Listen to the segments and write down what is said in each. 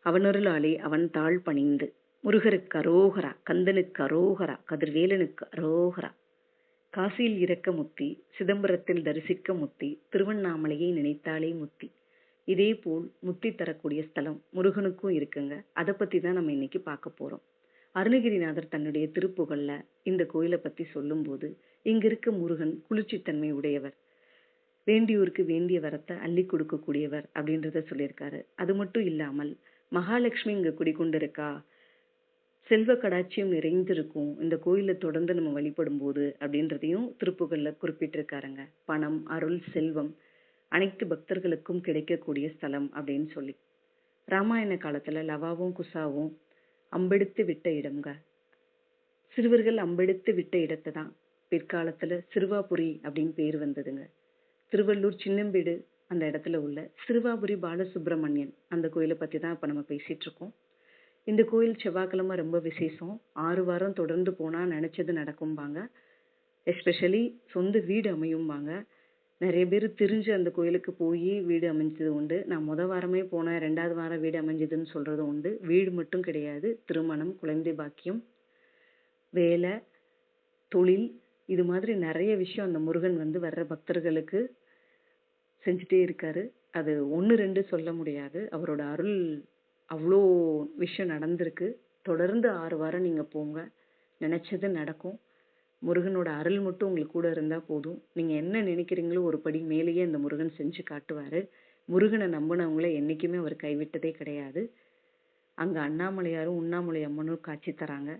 அவனருளாலே அவன் தாழ் பணிந்து. முருகருக்கு அரோகரா, கந்தனுக்கு அரோகரா, கதிர்வேலனுக்கு அரோகரா. காசியில் இறக்க முத்தி, சிதம்பரத்தில் தரிசிக்க முத்தி, திருவண்ணாமலையை நினைத்தாலே முத்தி. இதே போல் முத்தி தரக்கூடிய ஸ்தலம் முருகனுக்கும் இருக்குங்க. அதை பத்தி தான் நம்ம இன்னைக்கு பார்க்க போறோம். அருணகிரிநாதர் தன்னுடைய திருப்புகள்ல இந்த கோயிலை பத்தி சொல்லும்போது, இங்க இருக்க முருகன் குளிர்ச்சித்தன்மை உடையவர், வேண்டியூருக்கு வேண்டிய வரத்தை அள்ளி கொடுக்கக்கூடியவர் அப்படின்றத சொல்லியிருக்காரு. அது மட்டும் இல்லாமல் மகாலட்சுமி இங்க குடிக்கொண்டிருக்கா, செல்வ கடாட்சியம் நிறைந்திருக்கும் இந்த கோயிலை தொடர்ந்து நம்ம வழிபடும் போது அப்படின்றதையும் திருப்புகள்ல குறிப்பிட்டிருக்காருங்க. பணம், அருள், செல்வம் அனைத்து பக்தர்களுக்கும் கிடைக்கக்கூடிய ஸ்தலம் அப்படின்னு சொல்லி. ராமாயண காலத்துல லவாவும் குசாவும் அம்பெடுத்து விட்ட இடம்ங்க. சிறுவர்கள் அம்பெடுத்து விட்ட இடத்தை தான் பிற்காலத்துல சிறுவாபுரி அப்படின்னு பேர் வந்ததுங்க. திருவள்ளூர் சின்னம்பேடு அந்த இடத்துல உள்ள சிறுவாபுரி பாலசுப்ரமணியன் அந்த கோயிலை பத்தி தான் இப்ப நம்ம பேசிட்டு இருக்கோம். இந்த கோயில் செவ்வாய்க்கிழமை ரொம்ப விசேஷம். 6 வாரம் தொடர்ந்து போனா நினைச்சது நடக்கும்பாங்க. எஸ்பெஷலி சொந்த வீடு அமையும்பாங்க. நிறைய பேர் தெரிஞ்சு அந்த கோயிலுக்கு போய் வீடு அமைஞ்சது உண்டு. நான் வாரமே போனேன், 2வது வாரம் வீடு அமைஞ்சதுன்னு சொல்றது உண்டு. வீடு மட்டும் கிடையாது, திருமணம், குழந்தை பாக்கியம், வேலை, தொழில், இது மாதிரி நிறைய விஷயம் அந்த முருகன் வர்ற பக்தர்களுக்கு செஞ்சுட்டே இருக்காரு. அது 1 2 சொல்ல முடியாது. அவரோட அருள் அவ்வளோ விஷயம் நடந்திருக்கு. தொடர்ந்து 6 வாரம் நீங்க போங்க, நினைச்சது நடக்கும். முருகனோட அருள் மட்டும் உங்களுக்கு கூட இருந்தா போதும். நீங்க என்ன நினைக்கிறீங்களோ ஒரு படி மேலேயே அந்த முருகன் செஞ்சு காட்டுவாரு. முருகனை நம்பினவங்களை என்னைக்குமே அவர் கைவிட்டதே கிடையாது. அங்க அண்ணாமலையாரும் உண்ணாமலை அம்மனும் காட்சி தராங்க.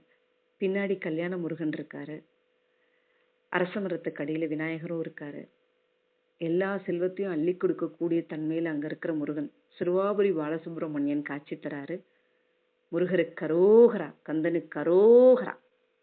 பின்னாடி கல்யாண முருகன் இருக்காரு. அரச மரத்துக்கு அடியில விநாயகரும் இருக்காரு. எல்லா செல்வத்தையும் அள்ளி கொடுக்கக்கூடிய தன்மையில அங்க இருக்கிற முருகன் சிறுவாபுரி பாலசுப்ரமணியன் காட்சி தராரு. முருகருக்கு அரோகரா, கந்தனுக்கு அரோகரா.